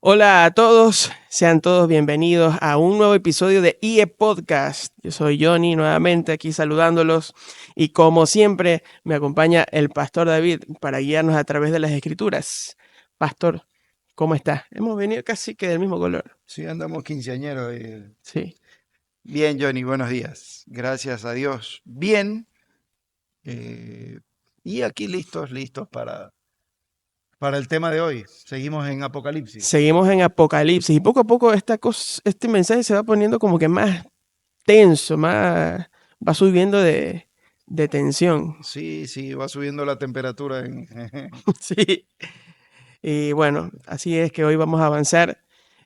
Hola a todos, sean todos bienvenidos a un nuevo episodio de IE Podcast. Yo soy Johnny, nuevamente aquí saludándolos y como siempre me acompaña el Pastor David para guiarnos a través de las Escrituras. Pastor, ¿cómo está? Hemos venido casi que del mismo color. Sí, andamos quinceañeros. Sí, Bien, Johnny, buenos días. Gracias a Dios. Bien. Y aquí listos para el tema de hoy. Seguimos en Apocalipsis. seguimos en Apocalipsis y poco a poco este mensaje se va poniendo como que más tenso, va subiendo de tensión. Sí, sí, va subiendo la temperatura en... Sí. Y bueno, así es que hoy vamos a avanzar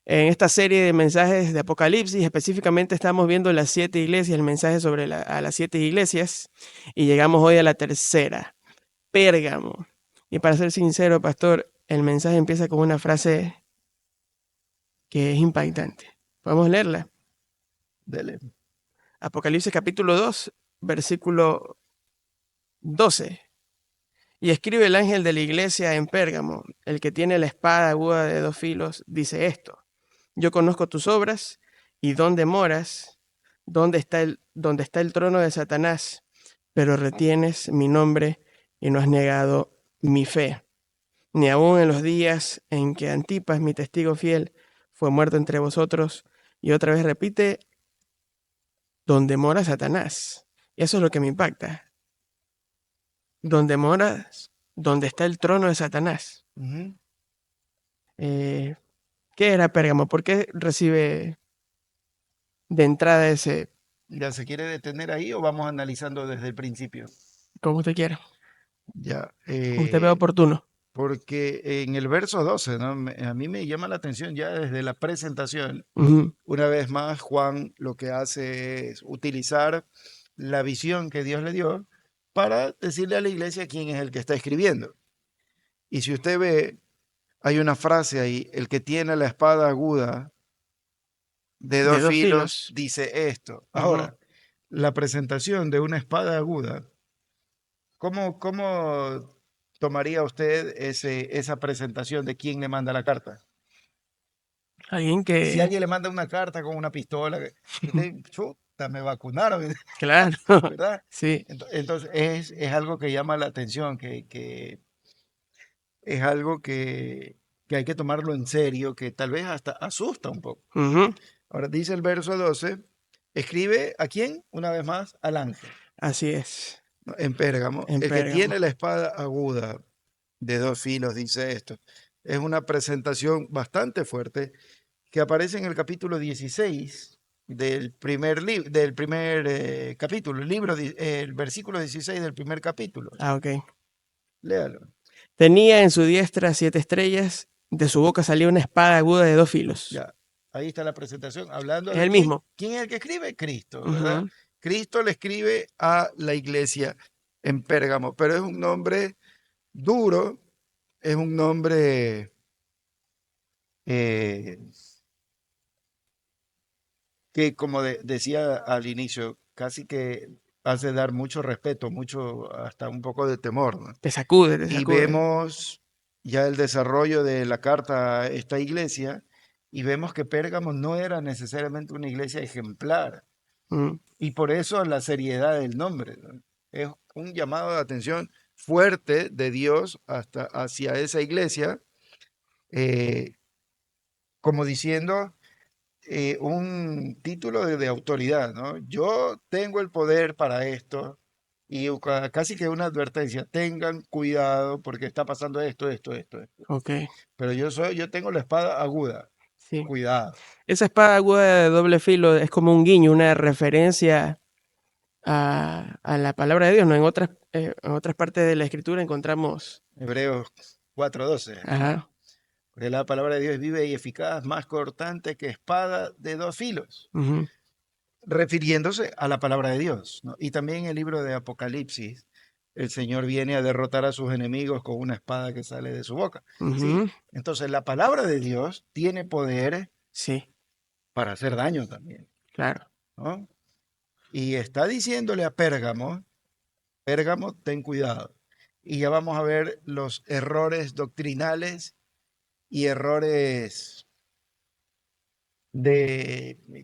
en esta serie de mensajes de Apocalipsis. Específicamente estamos viendo las 7 iglesias, el mensaje sobre a las 7 iglesias. Y llegamos hoy a la tercera, Pérgamo. Y para ser sincero, pastor, el mensaje empieza con una frase que es impactante. Podemos leerla. Dele. Apocalipsis capítulo 2, versículo 12. Y escribe el ángel de la iglesia en Pérgamo, el que tiene la espada aguda de 2 filos, dice esto: yo conozco tus obras y dónde moras, dónde está el trono de Satanás, pero retienes mi nombre y no has negado mi fe, ni aun en los días en que Antipas, mi testigo fiel, fue muerto entre vosotros. Y otra vez repite, donde mora Satanás. Y eso es lo que me impacta. Donde moras, donde está el trono de Satanás. Ujú. Eh, ¿Qué era Pérgamo? ¿Por qué recibe de entrada ese, ¿Ya se quiere detener ahí o vamos analizando desde el principio? como usted quiera, Ya, como usted vea oportuno? porque en el verso 12, ¿no? A mí me llama la atención ya desde la presentación. Ujú. Una vez más, Juan lo que hace es utilizar la visión que Dios le dio para decirle a la iglesia quién es el que está escribiendo. Y si usted ve, hay una frase ahí: el que tiene la espada aguda de De dos 2 filos filos. dice esto. Ujú. Ahora, la presentación de una espada aguda, ¿cómo tomaría usted esa presentación de quién le manda la carta? Alguien Si que, alguien le manda una carta con una pistola, usted, chuta, me vacunaron. claro, ¿Verdad? sí. Entonces es algo que llama la atención, que es algo que hay que tomarlo en serio, que tal vez hasta asusta un poco. Ujú. Ahora dice el verso 12, escribe ¿a quién? Una vez más, al ángel, Así es, ¿no? En Pérgamo, en el que Pérgamo. tiene la espada aguda de 2 filos, dice esto. Es una presentación bastante fuerte que aparece en el capítulo 16 del primer capítulo, el versículo 16 del primer capítulo. Ah, ok. Léalo. Tenía en su diestra 7 estrellas, de su boca salía una espada aguda de 2 filos. Ya, ahí está la presentación, hablando Es de el quién. mismo. ¿Quién es el que escribe? Cristo, ¿verdad? Ujú. Cristo le escribe a la iglesia en Pérgamo, pero es un nombre duro, es un nombre eh, que, como decía al inicio, casi que hace dar mucho respeto, mucho, hasta un poco de temor, ¿no? Te sacude, te Y sacude. vemos ya el desarrollo de la carta a esta iglesia y vemos que Pérgamo no era necesariamente una iglesia ejemplar. Mm. Y por eso la seriedad del nombre, ¿no? Es un llamado de atención fuerte de Dios hacia esa iglesia, eh, como diciendo un título de autoridad, ¿no? Yo tengo el poder para esto y casi que una advertencia: tengan cuidado porque está pasando esto. Ok, Pero yo tengo la espada aguda, sí. cuidado. Esa espada aguda de doble filo es como un guiño, una referencia a la palabra de Dios, ¿no? En otras partes de la escritura encontramos, Hebreos 4:12. ajá, Porque la palabra de Dios es viva y eficaz, más cortante que espada de 2 filos, ujú, refiriéndose a la palabra de Dios, ¿no? Y también en el libro de Apocalipsis, el Señor viene a derrotar a sus enemigos con una espada que sale de su boca. ¿Sí? ujú, Entonces la palabra de Dios tiene poder sí, para hacer daño también, claro. ¿no? Y está diciéndole a Pérgamo: Pérgamo, ten cuidado. Y ya vamos a ver los errores doctrinales y errores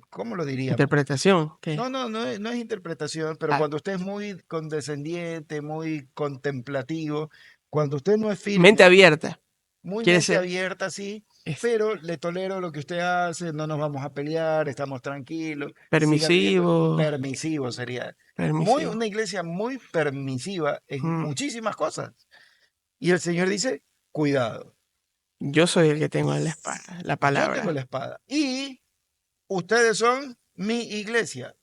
¿cómo lo diríamos? Interpretación. ¿Qué? No es interpretación, pero Ah, cuando usted es muy condescendiente, muy contemplativo, cuando usted no es mente firme, abierta. muy Quiere mente ser abierta, sí, es pero le tolero lo que usted hace, no nos vamos a pelear, estamos tranquilos, siga viviendo, permisivo. permisivo sería. Permisivo. Una iglesia muy permisiva en Mm, muchísimas cosas. Y el Señor dice, cuidado, Yo soy el que tengo la espada, la yo tengo palabra. la espada y ustedes son mi iglesia.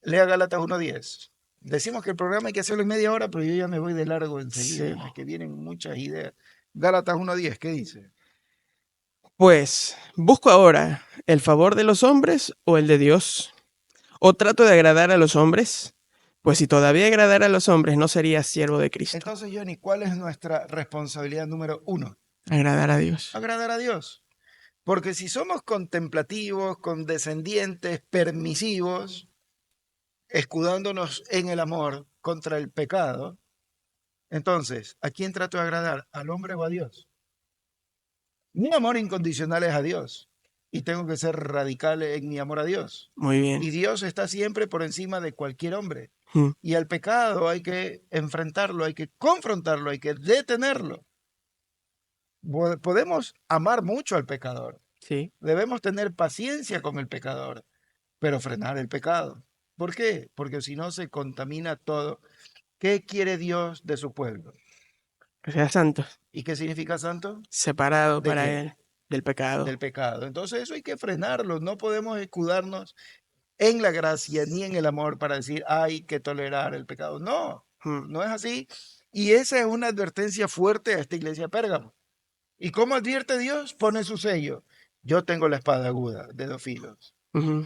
Lea Gálatas 1:10. Decimos que el programa hay que hacerlo en media hora, pero yo ya me voy de largo enseguida. Sí. Es que vienen muchas ideas. Gálatas 1:10, ¿qué dice? Pues, ¿busco ahora el favor de los hombres o el de Dios? ¿O trato de agradar a los hombres? Pues si todavía agradara a los hombres, no sería siervo de Cristo. Entonces, Johnny, ¿cuál es nuestra responsabilidad número uno? Agradar a Dios. Agradar a Dios. Porque si somos contemplativos, condescendientes, permisivos, escudándonos en el amor contra el pecado, entonces, ¿a quién trato de agradar? ¿Al hombre o a Dios? Mi amor incondicional es a Dios y tengo que ser radical en mi amor a Dios. Muy bien. Y Dios está siempre por encima de cualquier hombre. Mm, Y al pecado hay que enfrentarlo, hay que confrontarlo, hay que detenerlo. Podemos amar mucho al pecador, Sí. debemos tener paciencia con el pecador, pero frenar el pecado. ¿Por qué? Porque si no se contamina todo. ¿Qué quiere Dios de su pueblo? Que sea santo. ¿Y qué significa santo? Separado ¿De para qué? él del pecado. Del pecado. Entonces eso hay que frenarlo. No podemos escudarnos en la gracia ni en el amor para decir hay que tolerar el pecado. No, Mm, no es así. Y esa es una advertencia fuerte a esta iglesia de Pérgamo. ¿Y cómo advierte Dios? Pone su sello. Yo tengo la espada aguda de dos filos. ujú.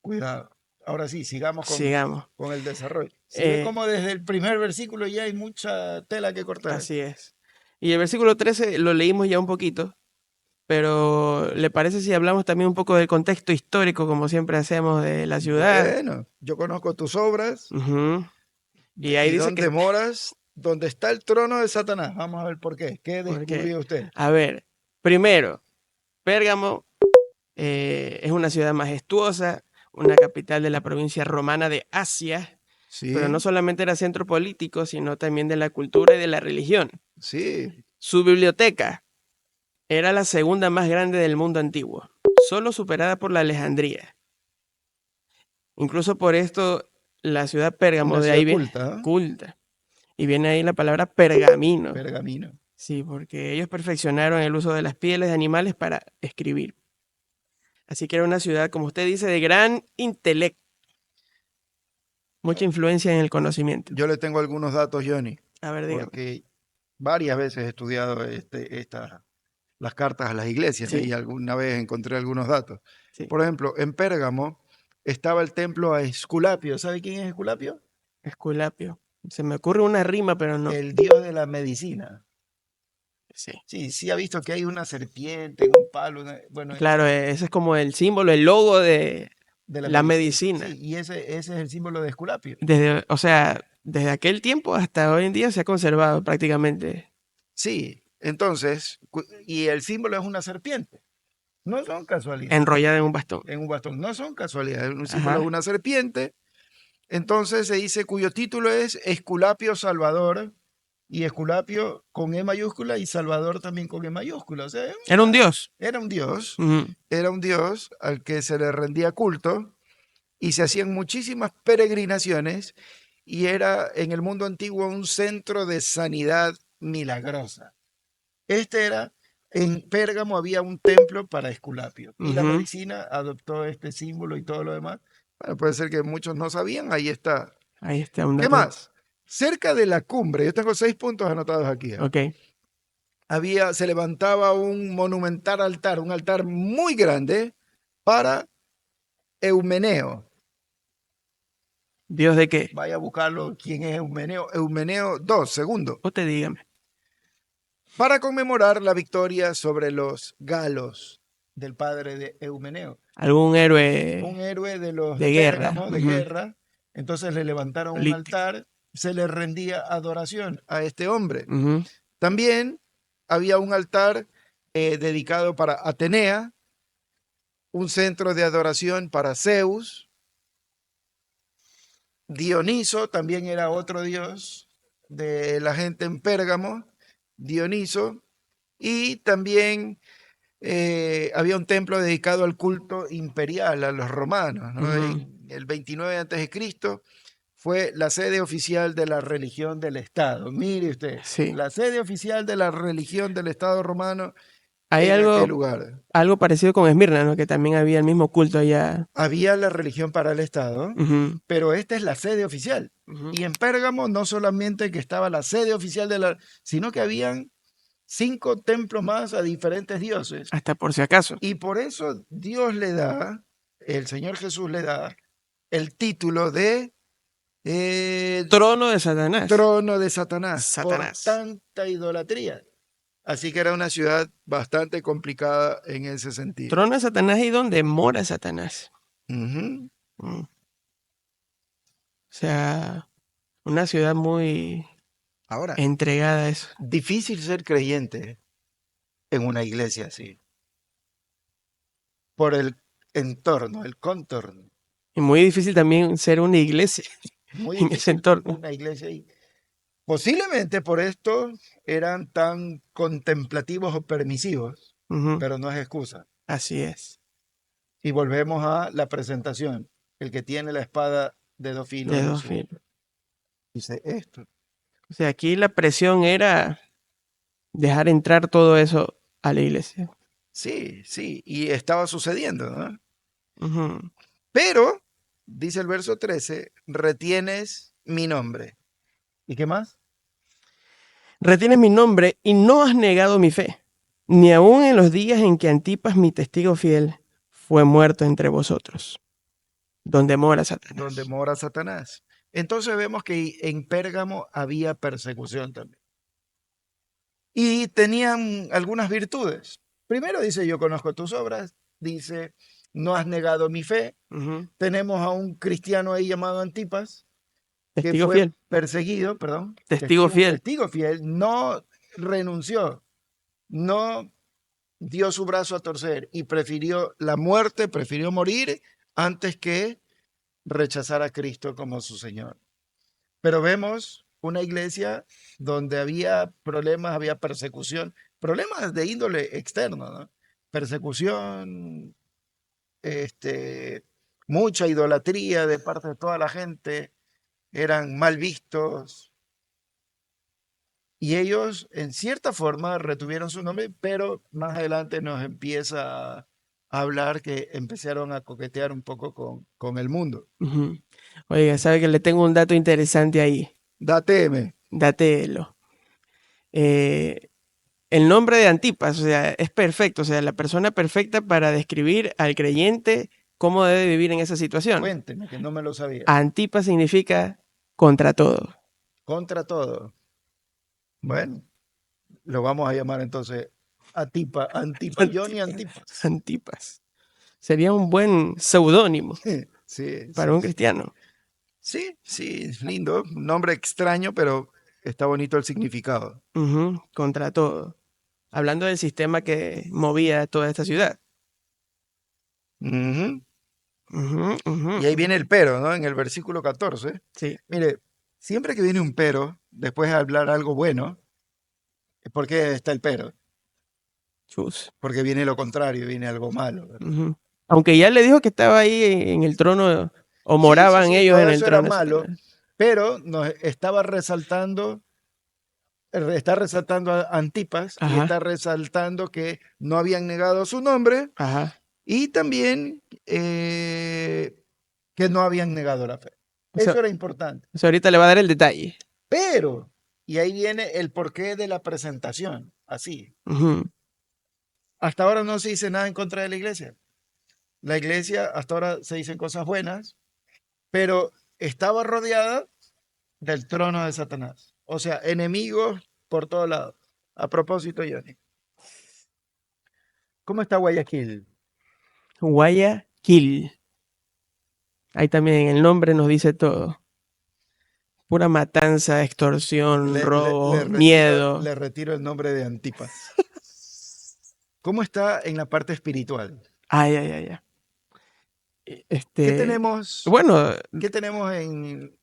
Cuidado. Ahora sí, sigamos Sigamos. con el desarrollo. Si ve Eh, cómo desde el primer versículo ya hay mucha tela que cortar. Así es. Y el versículo 13 lo leímos ya un poquito, pero ¿le parece si hablamos también un poco del contexto histórico, como siempre hacemos, de la ciudad? Bueno, yo conozco tus obras Ujú. Y ahí y dice dónde que, moras, donde está el trono de Satanás. Vamos a ver por qué. ¿Qué porque, descubrió usted? a ver, primero, Pérgamo es una ciudad majestuosa, una capital de la provincia romana de Asia, pero no Sí, solamente era centro político, sino también de la cultura y de la religión. sí. Su biblioteca era la segunda más grande del mundo antiguo, solo superada por la Alejandría. Incluso por esto, la ciudad Pérgamo, Una de ahí ciudad viene, culta, ¿eh? culta, y viene ahí la palabra pergamino. Pergamino. Sí, porque ellos perfeccionaron el uso de las pieles de animales para escribir. Así que era una ciudad, como usted dice, de gran intelecto, mucha influencia en el conocimiento. Yo le tengo algunos datos, Johnny, A ver, dígame. porque varias veces he estudiado las cartas a las iglesias, ¿no? Sí, Y alguna vez encontré algunos datos. sí. Por ejemplo, en Pérgamo estaba el templo a Esculapio. ¿Sabe quién es Esculapio? Esculapio. Se me ocurre una rima, pero no. El dios de la medicina. Sí. Sí, sí ha visto que hay una serpiente en un palo. Bueno, Claro, ese es como el símbolo, el logo de de la la medicina. Sí, medicina. y ese es el símbolo de Esculapio. Desde, o sea, desde aquel tiempo hasta hoy en día se ha conservado prácticamente Sí, entonces, y el símbolo es una serpiente. No son casualidades. enrollada en un bastón. En un bastón, no son casualidades. Un símbolo es Ajá. una serpiente. Entonces se dice cuyo título es Esculapio Salvador, y Esculapio con E mayúscula y Salvador también con E mayúscula. O sea, Era un dios. Ujú. era un dios al que se le rendía culto y se hacían muchísimas peregrinaciones y era en el mundo antiguo un centro de sanidad milagrosa. Este era, en Pérgamo había un templo para Esculapio y la Ujú. medicina adoptó este símbolo y todo lo demás. Bueno, puede ser que muchos no sabían, ahí está. Ahí está un ¿Qué dato. más? Cerca de la cumbre, yo tengo 6 puntos anotados aquí, ¿eh? Ok. Se levantaba un monumental altar, un altar muy grande para Eumeneo. ¿Dios de qué? Vaya a buscarlo, ¿quién es Eumeneo? Eumeneo II, segundo, Usted dígame. para conmemorar la victoria sobre los galos del padre de Eumeneo, ¿Algún un héroe héroe de los de de guerra? Pérgamo, de Ujú. guerra. Entonces le levantaron un Político. altar, se le rendía adoración a este hombre. Ujú. También había un altar dedicado para Atenea, un centro de adoración para Zeus. Dioniso también era otro dios de la gente en Pérgamo, Dioniso, y también había un templo dedicado al culto imperial, a los romanos, ¿no? Ujú. En el 29 a.C. fue la sede oficial de la religión del Estado. Mire usted, Sí. la sede oficial de la religión del Estado romano Hay en aquel algo, lugar. algo parecido con Esmirna, ¿no? Que también había el mismo culto allá. Había la religión para el Estado, Ujú, pero esta es la sede oficial. ujú. Y en Pérgamo no solamente que estaba la sede oficial de la, sino que habían 5 templos más a diferentes dioses. Hasta por si acaso. Y por eso Dios le da, el Señor Jesús le da el título de Trono de Satanás. trono de Satanás por Satanás. tanta idolatría. Así que era una ciudad bastante complicada en ese sentido. Trono de Satanás y donde mora Satanás. Ujú. Mm. O sea, una ciudad muy Ahora, entregada a eso. difícil ser creyente en una iglesia así, por el entorno, el contorno. Y muy difícil también ser una iglesia Muy en ese difícil entorno. una iglesia ahí. Posiblemente por esto eran tan contemplativos o permisivos, Ujú, pero no es excusa. así es. Y volvemos a la presentación. El que tiene la espada de 2 filos De en dos su filos. boca. Dice esto. O sea, aquí la presión era dejar entrar todo eso a la iglesia. Sí, sí, y estaba sucediendo, ¿no? Ujú. Pero, dice el verso 13, retienes mi nombre. ¿Y qué más? Retienes mi nombre y no has negado mi fe, ni aun en los días en que Antipas, mi testigo fiel, fue muerto entre vosotros, donde mora Donde Satanás. mora Satanás. Entonces vemos que en Pérgamo había persecución también. Y tenían algunas virtudes. Primero dice, yo conozco tus obras. Dice, no has negado mi fe. Ujú. Tenemos a un cristiano ahí llamado Antipas, que Testigo fue fiel, perseguido, perdón, testigo un fiel. testigo fiel, no renunció, no dio su brazo a torcer y prefirió la muerte, prefirió morir antes que rechazar a Cristo como su Señor. Pero vemos una iglesia donde había problemas, había persecución, problemas de índole externo, ¿no? Persecución, mucha idolatría de parte de toda la gente, eran mal vistos y ellos en cierta forma retuvieron su nombre, pero más adelante nos empieza a hablar que empezaron a coquetear un poco con el mundo. Ujú. Oiga, sabe que le tengo un dato interesante ahí. Dateme. Dátelo. Eh, el nombre de Antipas, o sea, es perfecto, o sea, la persona perfecta para describir al creyente cómo debe vivir en esa situación. Cuénteme, que no me lo sabía. Antipas significa contra todo. Contra todo. Bueno, lo vamos a llamar entonces Antipa, Johnny Antipas. Antipas. Sería un buen seudónimo Sí, para sí, un sí. cristiano. Sí, sí, lindo. Un nombre extraño, pero está bonito el significado. Ujú, contra todo. Hablando del sistema que movía toda esta ciudad. Ujú. Ujú, ujú, Y ahí ujú. viene el pero, ¿no? En el versículo 14. Sí, Mire, siempre que viene un pero, después de hablar algo bueno, ¿por qué está el pero? chus. Porque viene lo contrario, viene algo malo, ¿verdad? Ujú. Aunque ya le dijo que estaba ahí en el trono, o Sí, sí, moraban sí, ellos todo en el eso era trono de malo, Satanás. pero nos estaba resaltando, está resaltando a Antipas y Ajá, está resaltando que no habían negado su nombre ajá. y también que no habían negado la fe. Eso, Eso era importante. eso ahorita le va a dar el detalle. Pero, y ahí viene el porqué de la presentación, así. Ujú. Hasta ahora no se dice nada en contra de la iglesia. La iglesia hasta ahora se dicen cosas buenas, pero estaba rodeada del trono de Satanás. O sea, enemigos por todos lados. A propósito, Johnny, ¿cómo está Guayaquil? Guayaquil. Ahí también el nombre nos dice todo. Pura matanza, extorsión, robo, miedo. Le retiro el nombre de Antipas. ¿Cómo está en la parte espiritual? Ay, ay, ay, ay. ¿Qué Este, tenemos, bueno, qué tenemos en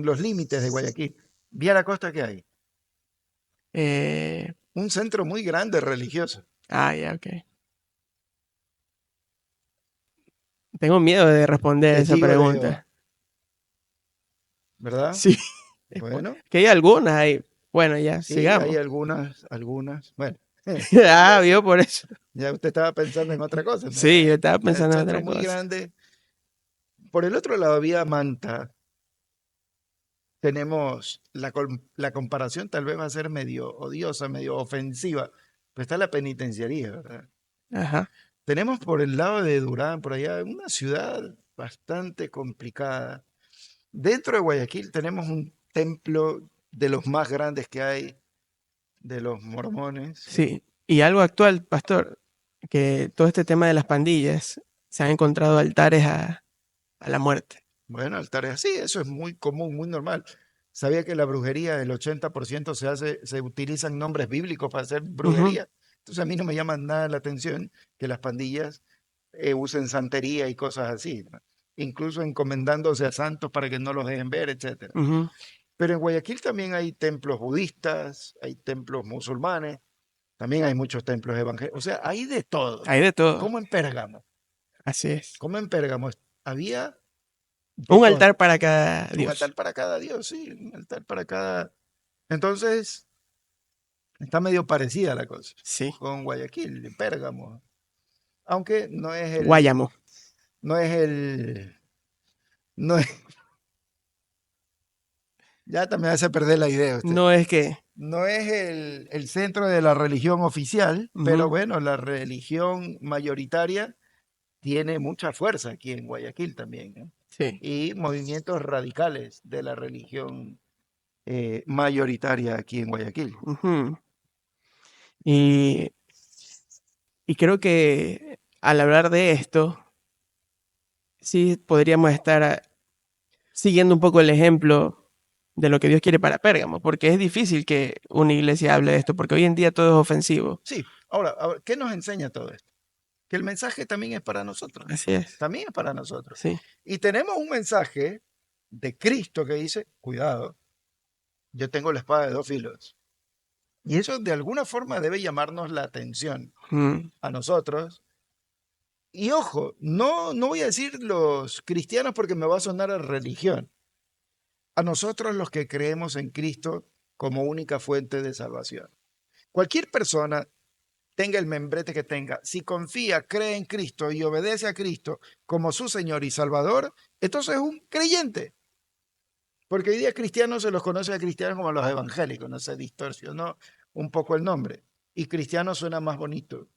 los límites de Guayaquil? Vía la costa que hay. eh, Un centro muy grande religioso, ya, ok. Tengo miedo de responder esa Testigos de Jehová, pregunta. ¿verdad? Sí, Bueno, que hay algunas ahí. Bueno, ya, sí, hay sigamos. algunas. Bueno, Vio por eso. ya usted estaba pensando en otra cosa, ¿no? Sí, yo estaba El pensando en centro otra muy cosa. grande. Por el otro lado, vía Manta, tenemos la comparación, tal vez va a ser medio odiosa, medio ofensiva, pero está la penitenciaría, ¿verdad? Ajá, Tenemos por el lado de Durán, por allá, una ciudad bastante complicada. Dentro de Guayaquil tenemos un templo de los más grandes que hay, de los mormones. sí. Y algo actual, pastor, que todo este tema de las pandillas se han encontrado altares a la muerte. Bueno, altares así, eso es muy común, muy normal. Sabía que la brujería, el 80% se utilizan nombres bíblicos para hacer Ujú, brujería. Entonces a mí no me llama nada la atención que las pandillas usen santería y cosas así, ¿no? Incluso encomendándose a santos para que no los dejen ver, etcétera. ujú. Pero en Guayaquil también hay templos budistas, hay templos musulmanes, también hay muchos templos evangélicos. O sea, hay de todo. Hay de todo. Como en Pérgamo. Así es. Como en Pérgamo había de Un todo. altar para cada Un dios. altar para cada dios, sí, un altar para cada. Entonces, está medio parecida la cosa Sí. con Guayaquil, Pérgamo. Aunque Guáyamo. no es el, no es, ya también hace perder la idea usted. No es que. No es el centro de la religión oficial, pero Ujú, bueno, la religión mayoritaria tiene mucha fuerza aquí en Guayaquil también, ¿no? sí. Y movimientos radicales de la religión mayoritaria aquí en Guayaquil. Ujú. Y, y creo que al hablar de esto, sí podríamos estar siguiendo un poco el ejemplo de lo que Dios quiere para Pérgamo, porque es difícil que una iglesia hable de esto, porque hoy en día todo es ofensivo. Sí, ahora, ¿qué nos enseña todo esto? Que el mensaje también es para nosotros, Así es. también es para nosotros. Sí. Y tenemos un mensaje de Cristo que dice, cuidado, yo tengo la espada de dos filos. Y eso de alguna forma debe llamarnos la atención Mm, a nosotros. Y ojo, no voy a decir los cristianos porque me va a sonar a religión. A nosotros los que creemos en Cristo como única fuente de salvación. Cualquier persona, tenga el membrete que tenga, si confía, cree en Cristo y obedece a Cristo como su Señor y Salvador, entonces es un creyente. Porque hoy día cristianos se los conoce a cristianos como los evangélicos, no se distorsionó un poco el nombre. Y cristiano suena más bonito.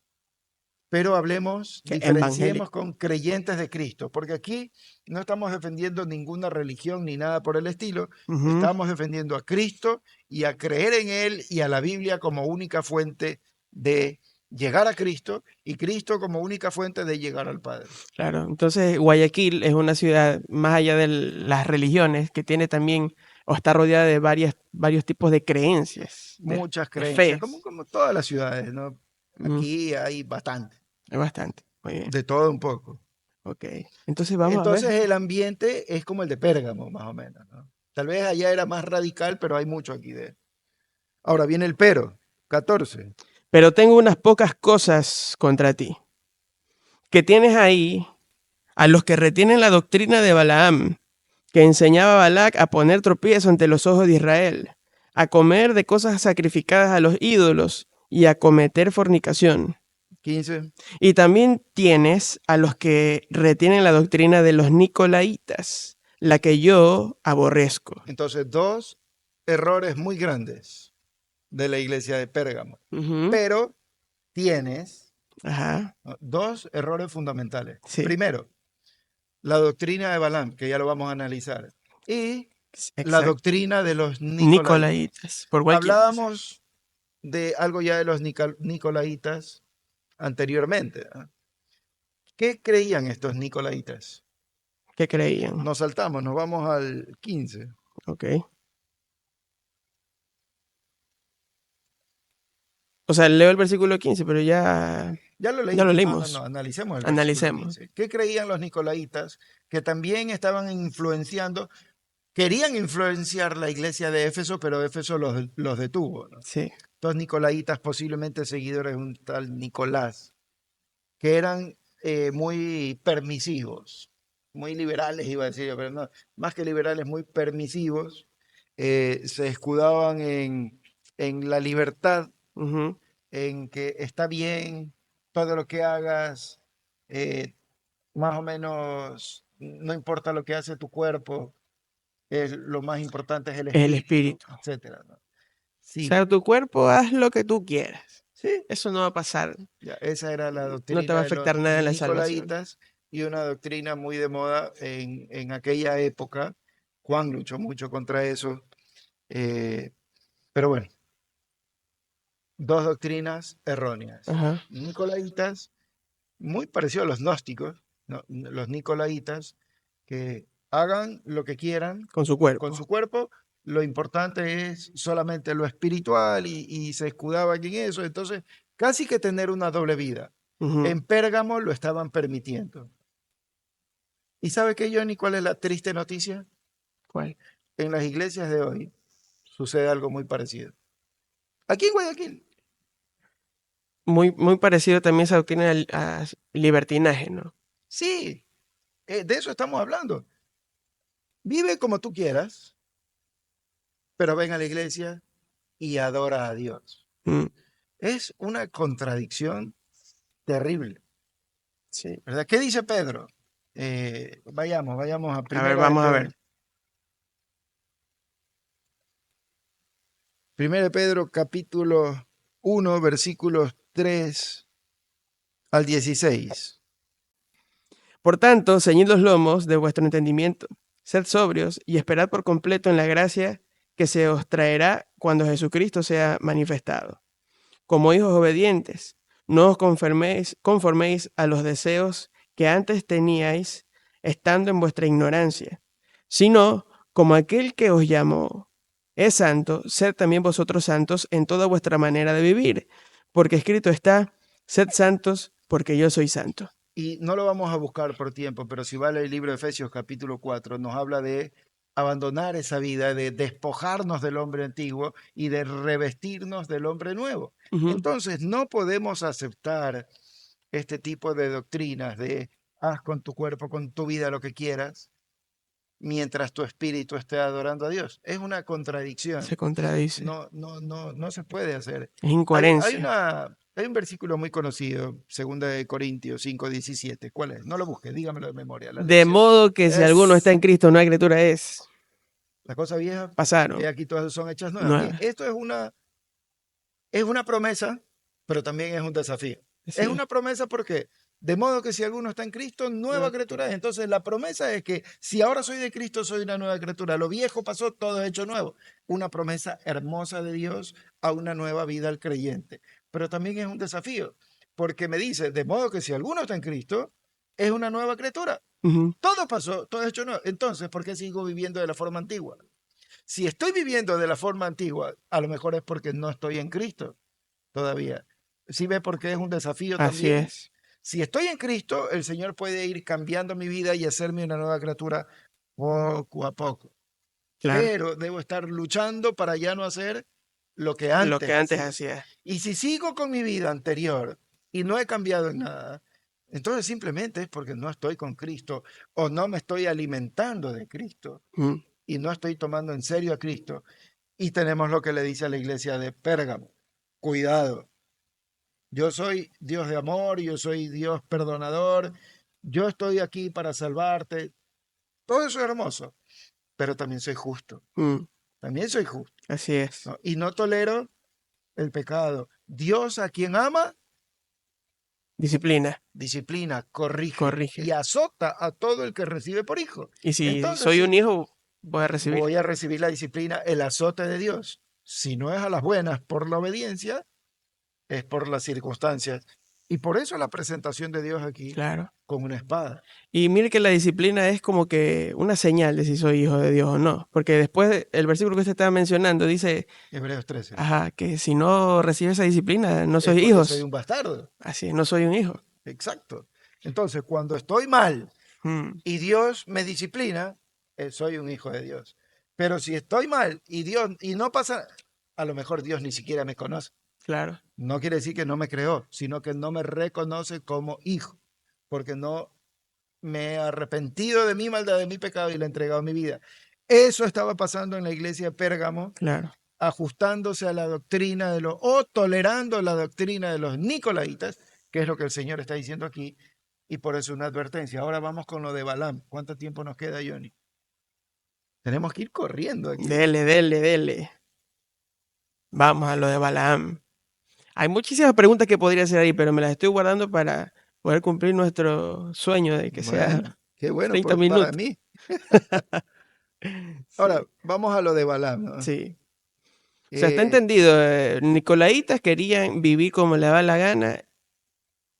Pero hablemos, que diferenciemos evangélico. con creyentes de Cristo, porque aquí no estamos defendiendo ninguna religión ni nada por el estilo, Ujú, estamos defendiendo a Cristo y a creer en Él y a la Biblia como única fuente de llegar a Cristo y Cristo como única fuente de llegar al Padre. claro. Entonces, Guayaquil es una ciudad, más allá de las religiones, que tiene también, o está rodeada de varios tipos de creencias, Muchas de creencias, fe. como todas las ciudades, ¿no? Mm, Aquí hay bastante, es bastante. Muy bien. de todo un poco. Ok. Entonces vamos a Entonces ver. el ambiente es como el de Pérgamo, más o menos, ¿no? Tal vez allá era más radical, pero hay mucho aquí de. Ahora viene el pero, 14. Pero tengo unas pocas cosas contra ti. Que tienes ahí a los que retienen la doctrina de Balaam, que enseñaba a Balac a poner tropiezo ante los ojos de Israel, a comer de cosas sacrificadas a los ídolos y a cometer fornicación. 15. Y también tienes a los que retienen la doctrina de los nicolaitas, la que yo aborrezco. Entonces, dos errores muy grandes de la iglesia de Pérgamo. Ujú. Pero tienes, Ajá, ¿no?, dos errores fundamentales. sí, Primero, la doctrina de Balaam, que ya lo vamos a analizar, y la exacto. doctrina de los nicolaitas. Nicolaitas, por cualquier cosa. Hablábamos de algo ya de los nicolaitas anteriormente, ¿no? ¿Qué creían estos nicolaitas? ¿Qué creían? Nos saltamos, nos vamos al 15. Ok. O sea, leo el versículo 15, pero ya... Ya lo Ya lo leímos. No, leímos. analicemos el versículo Analicemos. 15. ¿Qué creían los nicolaitas? Que también estaban querían influenciar la iglesia de Éfeso, pero Éfeso los detuvo, ¿no? Sí. Dos nicolaitas, posiblemente seguidores de un tal Nicolás, que eran muy permisivos, muy liberales, iba a decir, pero no, más que liberales, muy permisivos. Se escudaban en la libertad, Ujú. en que está bien todo lo que hagas, eh, más o menos, no importa lo que hace tu cuerpo, lo más importante es el El espíritu, espíritu. etcétera, ¿no? O Sí, sea, tu cuerpo, haz lo que tú quieras. sí, Eso no va a pasar. ya, esa era la No te va doctrina a de los afectar nada en la salvación. nicolaitas y una doctrina muy de moda en aquella época. Juan luchó mucho contra eso, eh, pero bueno, dos doctrinas erróneas. Ajá. Nicolaitas, muy parecido a los gnósticos, ¿no? Los nicolaitas, que hagan lo que quieran Con su con cuerpo. su cuerpo, lo importante es solamente lo espiritual y se escudaban en eso, entonces casi que tener una doble vida. Ujú. En Pérgamo lo estaban permitiendo. ¿Y sabe qué, Johnny, cuál es la triste noticia? ¿Cuál? En las iglesias de hoy sucede algo muy parecido. Aquí en Guayaquil, Muy, muy parecido también esa doctrina a libertinaje, ¿no? sí, de eso estamos hablando. Vive como tú quieras, pero ven a la iglesia y adora a Dios. Mm, Es una contradicción terrible, sí. ¿verdad? ¿Qué dice Pedro? Vayamos a A ver, primera de vamos a Pedro. ver. Primera de Pedro, capítulo 1, versículos 3 al 16. Por tanto, ceñid los lomos de vuestro entendimiento, sed sobrios y esperad por completo en la gracia que se os traerá cuando Jesucristo sea manifestado. Como hijos obedientes, no os conforméis a los deseos que antes teníais estando en vuestra ignorancia, sino como aquel que os llamó es santo, sed también vosotros santos en toda vuestra manera de vivir, porque escrito está, sed santos porque yo soy santo. Y no lo vamos a buscar por tiempo, pero si vale el libro de Efesios capítulo 4, nos habla de abandonar esa vida, de despojarnos del hombre antiguo y de revestirnos del hombre nuevo. Ujú. Entonces, no podemos aceptar este tipo de doctrinas de haz con tu cuerpo, con tu vida lo que quieras, mientras tu espíritu esté adorando a Dios. Es una Se contradicción. contradice. No se puede hacer. Es Hay incoherencia. hay un versículo muy conocido, 2 Corintios 5:17. ¿Cuál es? No lo busque, dígamelo de memoria, la De lección. modo que si alguno está Es en Cristo, nueva criatura es. la cosa vieja, Pasaron. aquí todas son hechas nuevas. Nueva. Esto es una promesa, pero también es un desafío. Es Sí. una promesa porque, de modo que si alguno está en Cristo, nueva Nueva criatura criatura. es. Entonces, la promesa es que si ahora soy de Cristo, soy una nueva criatura. Lo viejo pasó, todo es hecho nuevo. Una promesa hermosa de Dios a una nueva vida al creyente. Pero también es un desafío, porque me dice, de modo que si alguno está en Cristo, es una nueva criatura. Ujú. Todo pasó, todo es hecho nuevo. Entonces, ¿por qué sigo viviendo de la forma antigua? Si estoy viviendo de la forma antigua, a lo mejor es porque no estoy en Cristo todavía. ¿Sí ve por qué es un desafío Así también? es. Si estoy en Cristo, el Señor puede ir cambiando mi vida y hacerme una nueva criatura poco a poco. Claro. Pero debo estar luchando para ya no hacer lo que Lo que antes antes hacía. hacía. Y si sigo con mi vida anterior y no he cambiado en nada, entonces simplemente es porque no estoy con Cristo o no me estoy alimentando de Cristo Mm. y no estoy tomando en serio a Cristo. Y tenemos lo que le dice a la iglesia de Pérgamo. Cuidado, yo soy Dios de amor, yo soy Dios perdonador, yo estoy aquí para salvarte. Todo eso es hermoso, pero también soy justo, Mm. también soy justo, Así es. ¿no? Y no tolero el pecado. Dios a quien ama, Disciplina. disciplina, corrige y Corrige. azota a todo el que recibe por hijo. Y si Entonces soy un sí, hijo, voy a recibir. voy a recibir la disciplina, el azote de Dios. Si no es a las buenas por la obediencia, es por las circunstancias. Y por eso la presentación de Dios aquí Claro. con una espada. Y mire que la disciplina es como que una señal de si soy hijo de Dios o no. Porque después el versículo que usted estaba mencionando dice, Hebreos 13. ajá, que si no recibe esa disciplina, no Es soy porque soy hijos. un bastardo. Así es, no soy un hijo. Exacto. Entonces, cuando estoy mal Mm, y Dios me disciplina, soy un hijo de Dios. Pero si estoy mal y no pasa, a lo mejor Dios ni siquiera me conoce. claro, No quiere decir que no me creó, sino que no me reconoce como hijo, porque no me he arrepentido de mi maldad, de mi pecado y le he entregado mi vida. Eso estaba pasando en la iglesia de Pérgamo, claro. ajustándose a la doctrina de los, o tolerando la doctrina de los nicolaitas, que es lo que el Señor está diciendo aquí, y por eso una advertencia. Ahora vamos con lo de Balaam. ¿Cuánto tiempo nos queda, Johnny? Tenemos que ir corriendo aquí. Dele, dele, dele. Vamos a lo de Balaam. Hay muchísimas preguntas que podría hacer ahí, pero me las estoy guardando para poder cumplir nuestro sueño de que sea Bueno, qué bueno 30 para minutos. mí. Ahora, Sí, vamos a lo de Balaam, ¿no? sí. O sea, está Eh, entendido. Nicolaitas querían vivir como le daba la gana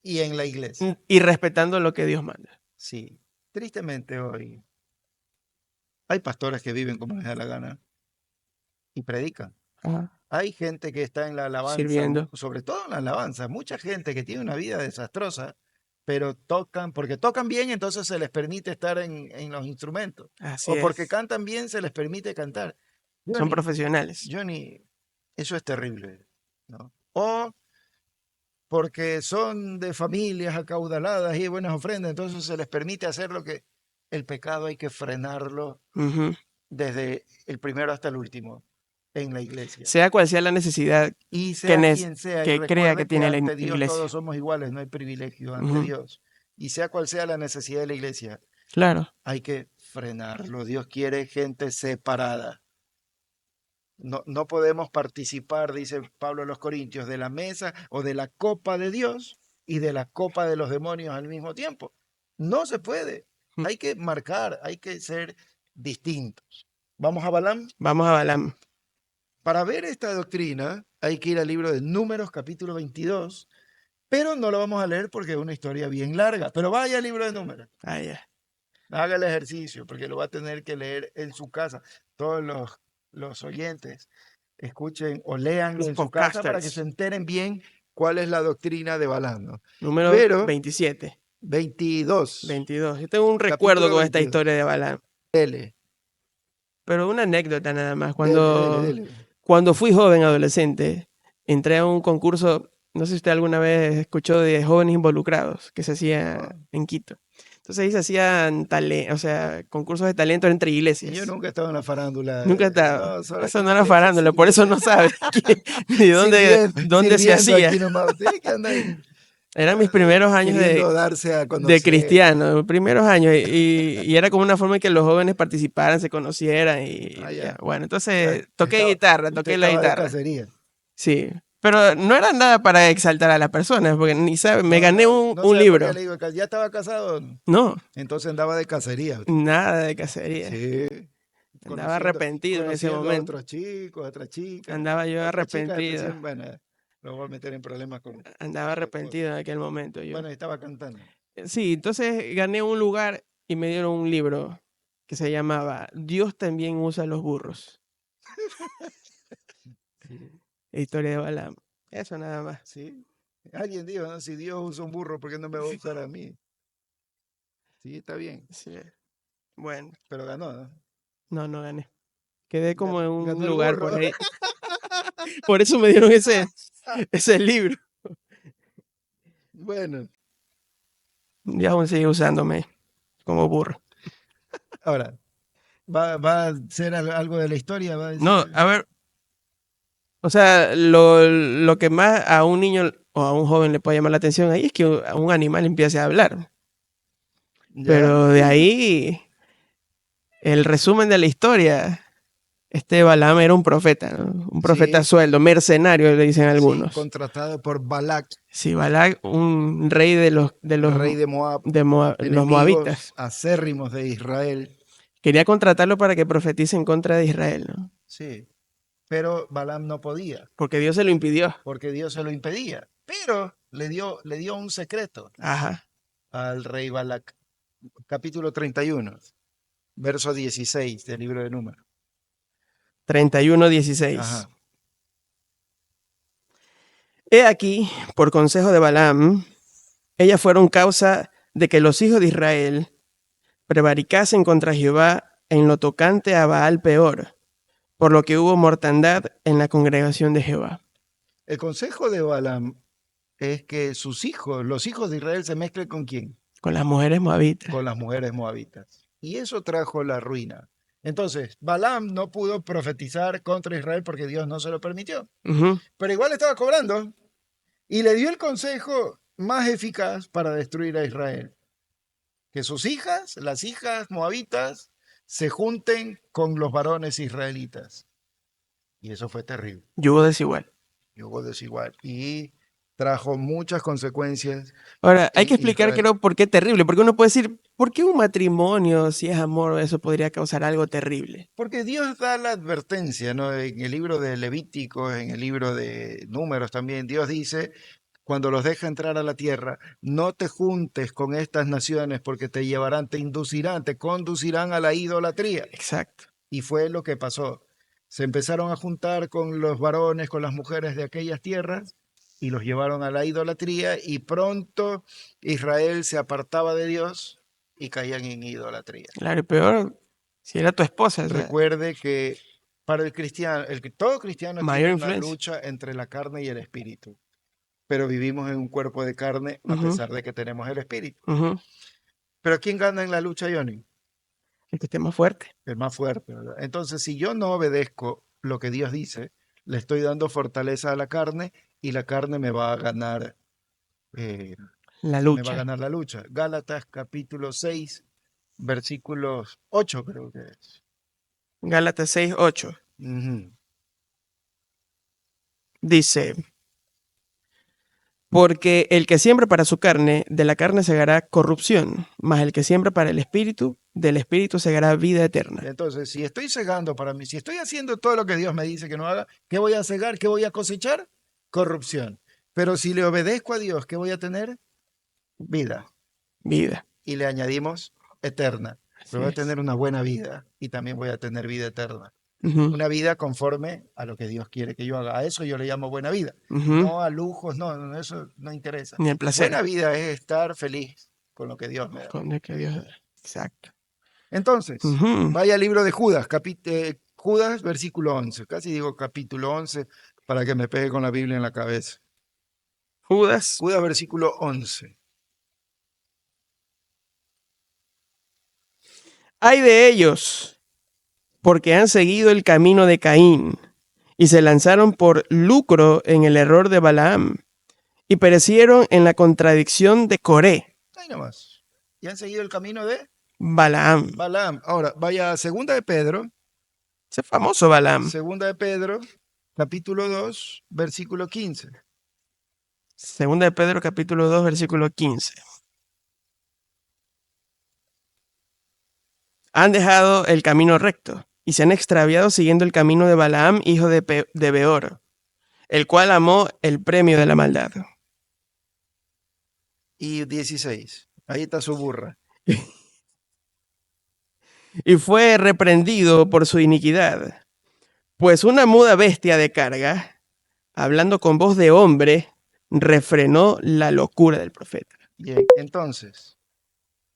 y en la iglesia, y respetando lo que Dios manda. sí. Tristemente hoy hay pastores que viven como les da la gana y predican. Ajá. Hay gente que está en la alabanza, Sirviendo. sobre todo en la alabanza, mucha gente que tiene una vida desastrosa, pero tocan, porque tocan bien, entonces se les permite estar en los instrumentos. Así O porque es. cantan bien, se les permite cantar. Son Johnny, profesionales. Johnny, eso es terrible, ¿no? O porque son de familias acaudaladas y de buenas ofrendas, entonces se les permite hacer lo que el pecado hay que frenarlo Ujú. desde el primero hasta el último en la iglesia. Sea cual sea la necesidad Y que, sea quien sea, y que crea que recuerde que tiene la ante Dios iglesia. todos somos iguales, no hay privilegio ante Ujú. Dios. Y sea cual sea la necesidad de la iglesia, Claro. hay que frenarlo. Dios quiere gente separada. No podemos participar, dice Pablo a los Corintios, de la mesa o de la copa de Dios y de la copa de los demonios al mismo tiempo. No se puede. Mm. Hay que marcar, hay que ser distintos. Vamos a Balaam. Vamos a Balaam. Para ver esta doctrina hay que ir al libro de Números, capítulo 22, pero no lo vamos a leer porque es una historia bien larga. Pero vaya al libro de Números, Ah, ya. haga el ejercicio, porque lo va a tener que leer en su casa. Todos los oyentes escuchen o leanlo Los en su casa para que se podcasters. enteren bien cuál es la doctrina de Balaam, ¿no? Número Pero 27. 22, 22. Yo tengo un recuerdo capítulo con esta 22. historia de Balaam. Dele, Pero una anécdota nada más. dele. Cuando fui joven, adolescente, entré a un concurso, no sé si usted alguna vez escuchó de jóvenes involucrados, que se hacía Ah, en Quito. Entonces ahí se hacían o sea, concursos de talento entre yo iglesias. nunca he estado en la farándula. Nunca estaba. No, solo Eso aquí no en la era iglesia, farándula, por eso no sabe ni dónde se sirviendo hacía. aquí nomás. Usted que anda ahí, Eran mis primeros años queriendo darse a de conocer. cristiano, mis primeros años, y era como una forma en que los jóvenes participaran, se conocieran, y Ah, ya. ya. Bueno, O sea, entonces toqué guitarra, usted toqué la estaba de guitarra. cacería. Sí, pero no era nada para exaltar a las personas, porque ni sabe, me No, gané no, un, no un sabe por qué libro. le digo, ya estaba casado. No, Entonces andaba de cacería usted. nada de cacería. Sí, Andaba arrepentido en ese conociendo a momento. otros chicos, a otras chicas. Andaba yo Otras chicas arrepentido. decían, bueno, lo voy a meter en problemas Andaba con su esposa. arrepentido en aquel momento yo. Bueno, y estaba cantando. Sí, entonces gané un lugar y me dieron un libro que se llamaba Dios también usa los burros. Sí, Historia de Balaam. Eso nada más. sí. Alguien dijo, ¿no? Si Dios usa un burro, ¿por qué no me va a usar a mí? Sí, está bien, Sí. Bueno, pero ganó, ¿no? no gané. Quedé como en un Ganó el lugar por burro. ahí. Por eso me dieron ese libro. Bueno, Y aún sigue usándome como burro. ahora, ¿va a ser algo de la historia? ¿Va a No, decir? a ver. O sea, lo que más a un niño o a un joven le puede llamar la atención ahí es que un animal empiece a hablar. ¿Ya? Pero de ahí, el resumen de la historia, este Balaam era un profeta, ¿no? Un profeta a Sí, sueldo, mercenario, le dicen sí, algunos. contratado por Balak, Sí, Balac, un rey de rey de Moab, los enemigos moabitas. acérrimos de Israel. Quería contratarlo para que profetice en contra de Israel, ¿no? Sí, pero Balaam no podía, Porque Dios se lo impidió. porque Dios se lo impedía. Pero le dio un secreto Ajá. al rey Balac. Capítulo 31, verso 16 del libro de Números. 31:16. Ajá. He aquí, por consejo de Balaam, ellas fueron causa de que los hijos de Israel prevaricasen contra Jehová en lo tocante a Baal peor, por lo que hubo mortandad en la congregación de Jehová. El consejo de Balaam es que sus hijos, los hijos de Israel, se mezclen con quién? Con las mujeres moabitas. Con las mujeres moabitas. Y eso trajo la ruina. Entonces, Balaam no pudo profetizar contra Israel porque Dios no se lo permitió. Ujú. Pero igual estaba cobrando y le dio el consejo más eficaz para destruir a Israel. Que sus hijas, las hijas moabitas, se junten con los varones israelitas. Y eso fue terrible. Yugo desigual. Y hubo desigual. Y trajo muchas consecuencias Ahora, hay en que explicar, Israel. creo, por qué terrible. Porque uno puede decir, ¿por qué un matrimonio, si es amor, eso podría causar algo terrible? Porque Dios da la advertencia, ¿no? En el libro de Levítico, en el libro de Números también, Dios dice, cuando los deja entrar a la tierra, no te juntes con estas naciones porque te llevarán, te inducirán, te conducirán a la idolatría. Exacto. Y fue lo que pasó. Se empezaron a juntar con los varones, con las mujeres de aquellas tierras y los llevaron a la idolatría y pronto Israel se apartaba de Dios y caían en idolatría. Claro, y peor si era tu esposa, o sea, Recuerde que para el cristiano, todo cristiano mayor tiene una influencia. lucha entre la carne y el espíritu, pero vivimos en un cuerpo de carne a Ujú, pesar de que tenemos el espíritu. ujú. Pero ¿quién gana en la lucha, Johnny? El que esté más fuerte. El más fuerte, ¿verdad? Entonces, si yo no obedezco lo que Dios dice, le estoy dando fortaleza a la carne y la carne me va a ganar, eh, La me va a lucha. ganar la lucha. Gálatas capítulo 6, versículos 8 creo que es. Gálatas 6:8. Ujú. Dice, porque el que siembra para su carne, de la carne segará corrupción, mas el que siembra para el espíritu, del espíritu segará vida eterna. Entonces, si estoy cegando para mí, si estoy haciendo todo lo que Dios me dice que no haga, ¿qué voy a cegar? ¿Qué voy a cosechar? Corrupción. Pero si le obedezco a Dios, ¿qué voy a tener? Vida. Vida. Y le añadimos eterna. Así Pero voy a es. tener una buena vida y también voy a tener vida eterna. Ujú, Una vida conforme a lo que Dios quiere que yo haga. A eso yo le llamo buena vida. ujú. No a lujos, no, no, eso no interesa. Ni el Buena placer. vida es estar feliz con lo que Dios me da. Con el que Dios da. Exacto. Entonces, Ujú. vaya al libro de Judas, Judas, versículo 11. Casi digo capítulo 11 para que me pegue con la Biblia en la cabeza. Judas. Judas, versículo 11. Hay de ellos, porque han seguido el camino de Caín y se lanzaron por lucro en el error de Balaam y perecieron en la contradicción de Coré. Ahí nomás. Y han seguido el camino de Balaam. Balaam. Ahora, vaya a Ese famoso Balaam. segunda de Pedro, capítulo 2, versículo 15. Segunda de Pedro capítulo 2 versículo 15. Han dejado el camino recto y se han extraviado siguiendo el camino de Balaam, hijo de Beor, el cual amó el premio de la maldad. Y 16. Ahí está su burra. Y fue reprendido por su iniquidad, pues una muda bestia de carga, hablando con voz de hombre, refrenó la locura del profeta. Bien, entonces,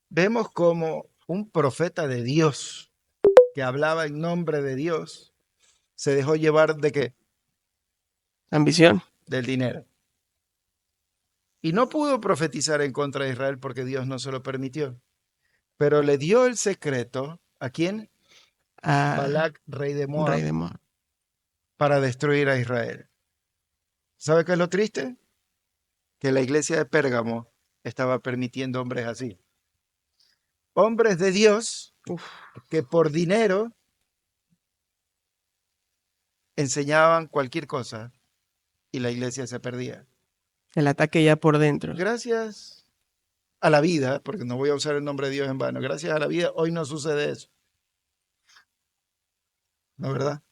vemos como un profeta de Dios que hablaba en nombre de Dios se dejó llevar de qué? Ambición. Del dinero. Y no pudo profetizar en contra de Israel porque Dios no se lo permitió. Pero le dio el secreto, ¿a quién? A Balac, rey de rey Moab, de Moab. para destruir a Israel. ¿Sabe qué es lo triste? Que la iglesia de Pérgamo estaba permitiendo hombres así. Hombres de Dios Uf, que por dinero enseñaban cualquier cosa y la iglesia se perdía. el ataque ya por dentro. Gracias a la vida, porque no voy a usar el nombre de Dios en vano, gracias a la vida hoy no sucede eso. ¿No, verdad?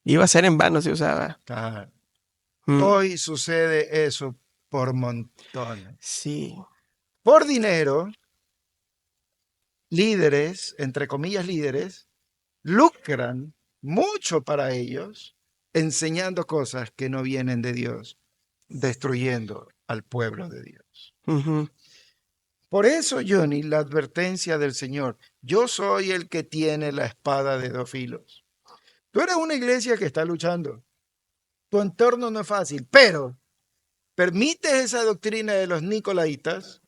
Iba a ser en vano si usaba. Claro. Mm. Hoy sucede eso por montones. Sí. Por dinero, líderes, entre comillas líderes, lucran mucho para ellos enseñando cosas que no vienen de Dios, destruyendo al pueblo de Dios. Ujú. Por eso, Johnny, la advertencia del Señor, yo soy el que tiene la espada de dos filos. Tú eres una iglesia que está luchando. Tu entorno no es fácil, pero permites esa doctrina de los nicolaitas,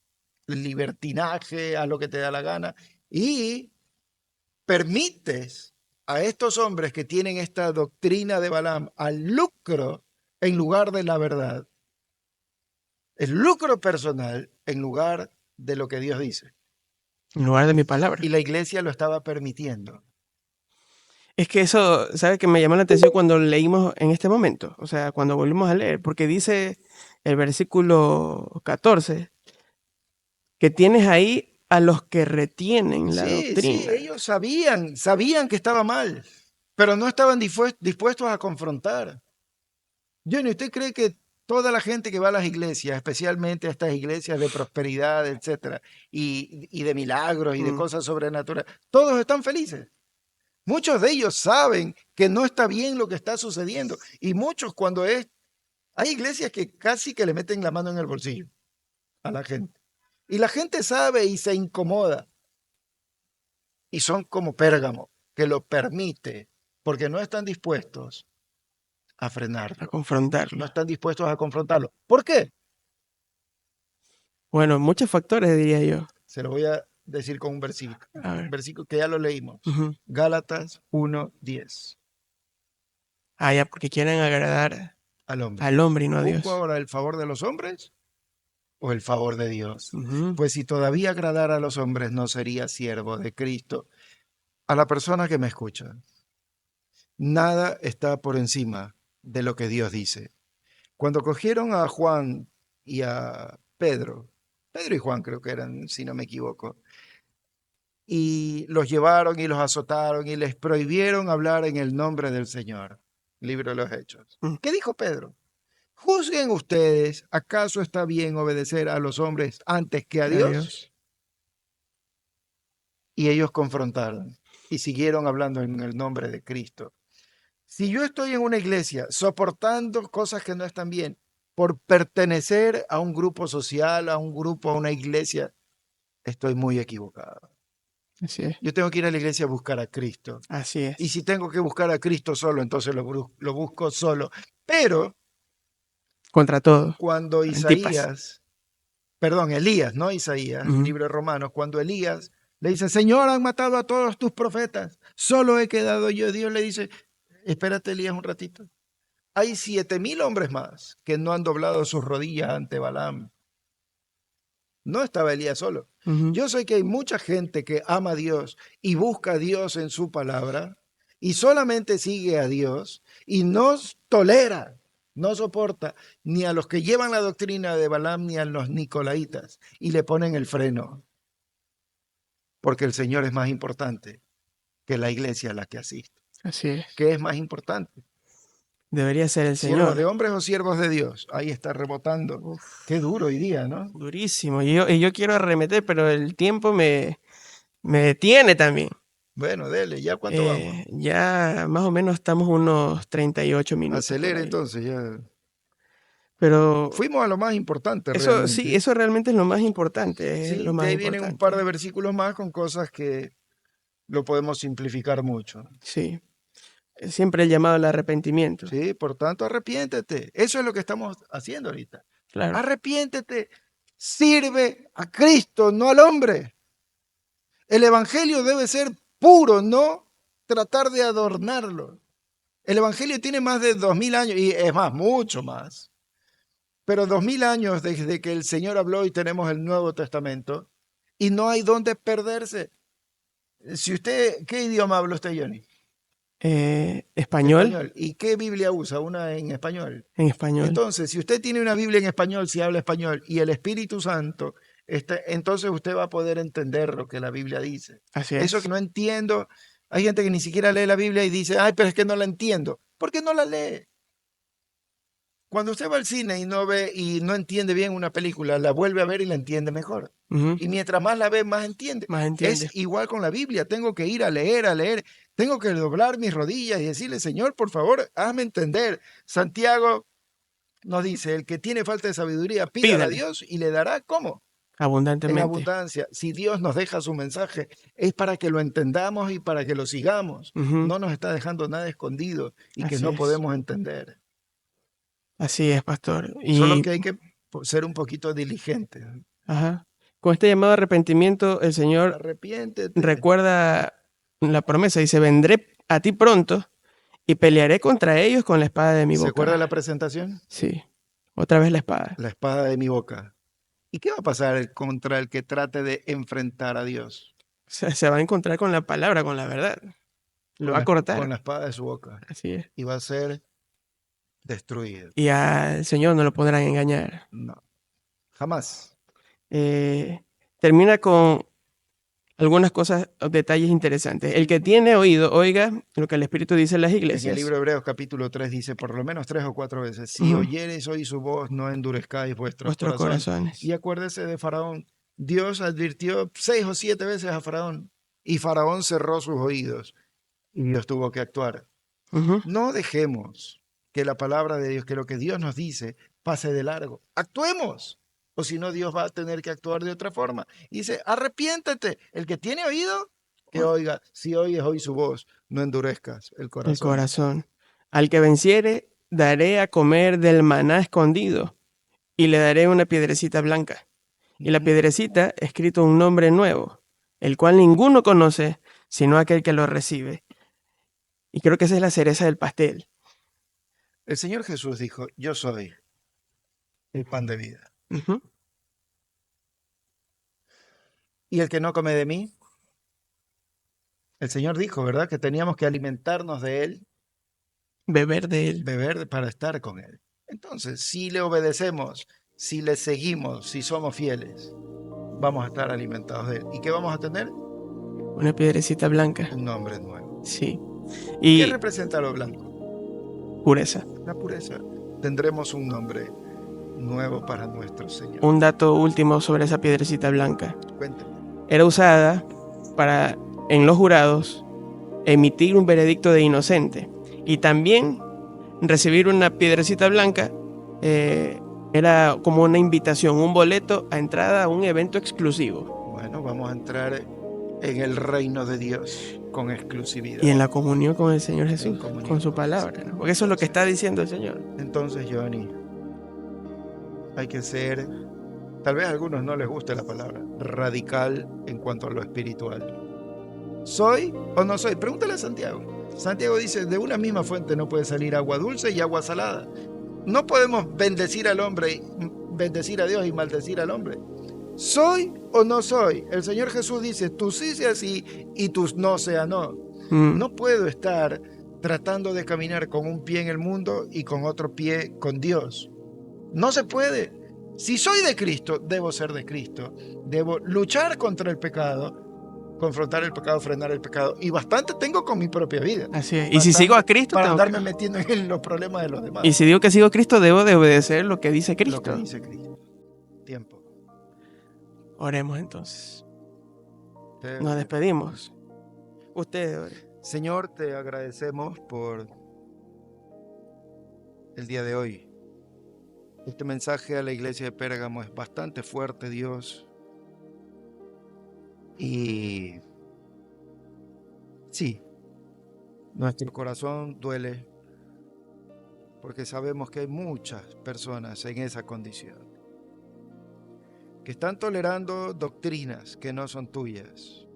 el libertinaje, a lo que te da la gana, y permites a estos hombres que tienen esta doctrina de Balaam al lucro en lugar de la verdad, el lucro personal en lugar de lo que Dios dice. En lugar de mi palabra. Y la iglesia lo estaba permitiendo. Es que eso, ¿sabes? Que me llamó la atención cuando leímos en este momento. O sea, cuando volvimos a leer. Porque dice el versículo 14 que tienes ahí a los que retienen la Sí, sí, doctrina. ellos sabían que estaba mal, pero no estaban dispuestos a confrontar. Johnny, ¿usted cree que toda la gente que va a las iglesias, especialmente a estas iglesias de prosperidad, etcétera, y de milagros y de Mm. cosas sobrenaturales, todos están felices? Muchos de ellos saben que no está bien lo que está sucediendo. Y muchos hay iglesias que casi que le meten la mano en el bolsillo a la gente. Y la gente sabe y se incomoda. Y son como Pérgamo, que lo permite, porque no están dispuestos a A frenarlo. No confrontarlo. están dispuestos a confrontarlo. ¿Por qué? Bueno, muchos factores, diría yo. Se lo voy a decir con un A ver. versículo que ya lo leímos. Ujú. Gálatas 1:10. Ah, ya, porque quieren agradar Al hombre. al hombre y no a ¿Busco Dios. ahora el favor de los hombres o el favor de Dios? Ujú. Pues si todavía agradara a los hombres, no sería siervo de Cristo. A la persona que me escucha, nada está por encima de lo que Dios dice. Cuando cogieron a Juan y a Pedro y Juan creo que eran, si no me equivoco, y los llevaron y los azotaron y les prohibieron hablar en el nombre del Señor. Libro de los Hechos. Mm. ¿Qué dijo Pedro? Juzguen ustedes, ¿acaso está bien obedecer a los hombres antes que a Que a Dios? Dios. Y ellos confrontaron y siguieron hablando en el nombre de Cristo. Si yo estoy en una iglesia soportando cosas que no están bien por pertenecer a un grupo social, a un grupo, a una iglesia, estoy muy equivocado. Así es. Yo tengo que ir a la iglesia a buscar a Cristo. Así Y es. si tengo que buscar a Cristo solo, entonces lo busco solo. Pero Contra todo. cuando Antipas. Elías, no Isaías, Ujú. libro de Romanos, cuando Elías le dice, Señor, han matado a todos tus profetas, solo he quedado yo. Dios le dice, espérate Elías un ratito. Hay 7,000 hombres más que no han doblado sus rodillas ante Balaam. No estaba Elías solo. Ujú. Yo sé que hay mucha gente que ama a Dios y busca a Dios en su palabra y solamente sigue a Dios y no tolera, no soporta ni a los que llevan la doctrina de Balaam ni a los nicolaitas y le ponen el freno, porque el Señor es más importante que la iglesia a la que asiste. Así es. ¿Qué es más importante? Debería ser el ¿Siervos de Señor. hombres o siervos de Dios? Ahí está rebotando. Uf, Qué duro hoy día, ¿no? durísimo. Y yo quiero arremeter, pero el tiempo me detiene también. Bueno, dele, ¿ya cuánto vamos? Ya más o menos estamos unos 38 minutos por Acelere ahí. entonces, ya. Pero Fuimos a lo más importante eso sí, realmente. eso realmente es lo más importante, es lo Sí, de más ahí vienen un par de importante. versículos más con cosas que lo podemos simplificar mucho. Sí, siempre el llamado al arrepentimiento. Sí, por tanto, arrepiéntete. Eso es lo que estamos haciendo ahorita. Claro, Arrepiéntete. Sirve a Cristo, no al hombre. El evangelio debe ser puro, no tratar de adornarlo. El evangelio tiene más de 2,000 años y es más, mucho más. Pero 2,000 años desde que el Señor habló y tenemos el Nuevo Testamento y no hay dónde perderse. Si usted, ¿qué idioma habla usted, Johnny? español, Español. ¿Y qué Biblia usa? Una en español. en español. Entonces, si usted tiene una Biblia en español, si habla español y el Espíritu Santo, entonces usted va a poder entender lo que la Biblia dice. Así Eso que es. no entiendo, hay gente que ni siquiera lee la Biblia y dice, ay, pero es que no la entiendo. ¿Por qué no la lee? Cuando usted va al cine y no ve y no entiende bien una película, la vuelve a ver y la entiende mejor. Ujú. Y mientras más la ve, más entiende. Más entiende. Es igual con la Biblia. Tengo que ir a leer, a leer. Tengo que doblar mis rodillas y decirle, Señor, por favor, hazme entender. Santiago nos dice, el que tiene falta de sabiduría, pídala a Pídale Dios y le dará, ¿cómo? En abundantemente. abundancia. Si Dios nos deja su mensaje, es para que lo entendamos y para que lo sigamos. Ujú. No nos está dejando nada escondido y que Así no es. podemos entender. Así es, pastor. Solo Y que hay que ser un poquito diligentes. ajá, con este llamado a arrepentimiento, el Señor Arrepiéntete. recuerda la promesa. Dice, vendré a ti pronto y pelearé contra ellos con la espada de mi ¿Se acuerda de la boca. presentación? Sí, otra vez la espada. La espada de mi boca. ¿Y qué va a pasar contra el que trate de enfrentar a Dios? Se va a encontrar con la palabra, con la verdad. Lo va a Con cortar. la espada de su boca. Así es. Y va a ser destruido. Y al Señor no lo podrán engañar. No, jamás. Termina con algunas cosas, detalles interesantes. El que tiene oído, oiga lo que el Espíritu dice en las En el iglesias. libro de Hebreos capítulo 3 dice por lo menos 3 o 4 veces, si oyereis hoy su voz, no endurezcáis vuestros corazones. Y acuérdese de Faraón. Dios advirtió 6 o 7 veces a Faraón y Faraón cerró sus oídos y Dios tuvo que actuar. No dejemos que la palabra de Dios, que lo que Dios nos dice, pase de largo. Actuemos. O si no, Dios va a tener que actuar de otra forma. Y dice, arrepiéntete. El que tiene oído, que oiga. Si oyes hoy su voz, no endurezcas el corazón. El corazón. Al que venciere, daré a comer del maná escondido y le daré una piedrecita blanca. Y la piedrecita escrito un nombre nuevo, el cual ninguno conoce, sino aquel que lo recibe. Y creo que esa es la cereza del pastel. El Señor Jesús dijo, yo soy el pan de vida. Y el que no come de mí, el Señor dijo, ¿verdad? Que teníamos que alimentarnos de Él, Beber de él. beber para estar con Él. Entonces, si le obedecemos, si le seguimos, si somos fieles, vamos a estar alimentados de Él. ¿Y qué vamos a tener? Una piedrecita blanca. Un nombre nuevo. Sí. ¿Qué Y representa lo blanco? pureza. La pureza. Tendremos un nombre nuevo para nuestro Señor. Un dato último sobre esa piedrecita blanca. Cuéntame. Era usada para, en los jurados, emitir un veredicto de inocente. Y también recibir una piedrecita blanca era como una invitación, un boleto a entrada a un evento exclusivo. Bueno, vamos a entrar en el reino de Dios con exclusividad. Y en la comunión con el Señor Jesús, comunión con su con palabra, el ¿no? Porque eso es lo que está diciendo el Señor. Entonces, Johnny, hay que ser, tal vez a algunos no les guste la palabra, radical en cuanto a lo espiritual. ¿Soy o no soy? Pregúntale a Santiago. Santiago dice, de una misma fuente no puede salir agua dulce y agua salada. No podemos bendecir al hombre, bendecir a Dios y maldecir al hombre. ¿Soy o no soy? El Señor Jesús dice, tú sí sea sí y tú no sea no. No puedo estar tratando de caminar con un pie en el mundo y con otro pie con Dios. No se puede. Si soy de Cristo, debo ser de Cristo. Debo luchar contra el pecado, confrontar el pecado, frenar el pecado. Y bastante tengo con mi propia vida. Así es. Y si sigo a Cristo, para tengo andarme metiendo en los problemas de los demás. Y si digo que sigo a Cristo, debo de obedecer lo que dice Cristo. Lo que dice Cristo. Tiempo. Oremos entonces. Nos despedimos. Ustedes oren. Señor, te agradecemos por el día de hoy. Este mensaje a la iglesia de Pérgamo es bastante fuerte, Dios. Y sí, nuestro corazón duele porque sabemos que hay muchas personas en esa condición que están tolerando doctrinas que no son tuyas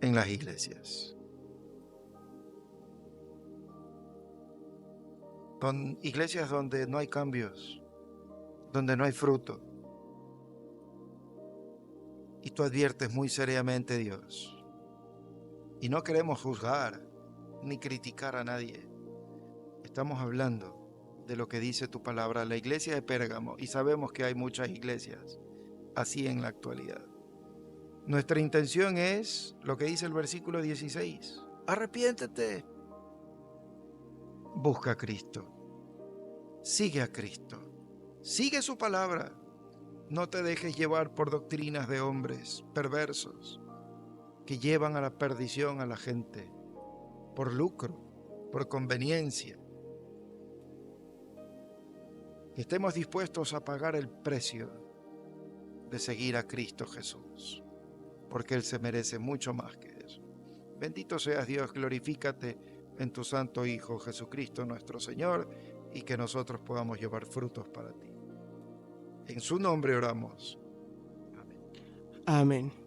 en las iglesias. Con iglesias donde no hay cambios, donde no hay fruto. Y tú adviertes muy seriamente, Dios. Y no queremos juzgar ni criticar a nadie. Estamos hablando de lo que dice tu palabra, la iglesia de Pérgamo, y sabemos que hay muchas iglesias así en la actualidad. Nuestra intención es lo que dice el versículo 16. Arrepiéntete. Busca a Cristo. sigue a Cristo, sigue su palabra. No te dejes llevar por doctrinas de hombres perversos que llevan a la perdición a la gente por lucro, por conveniencia. Que estemos dispuestos a pagar el precio de seguir a Cristo Jesús, porque Él se merece mucho más que eso. Bendito seas Dios, glorifícate en tu Santo Hijo Jesucristo nuestro Señor, y que nosotros podamos llevar frutos para ti. En su nombre oramos. Amén. Amén.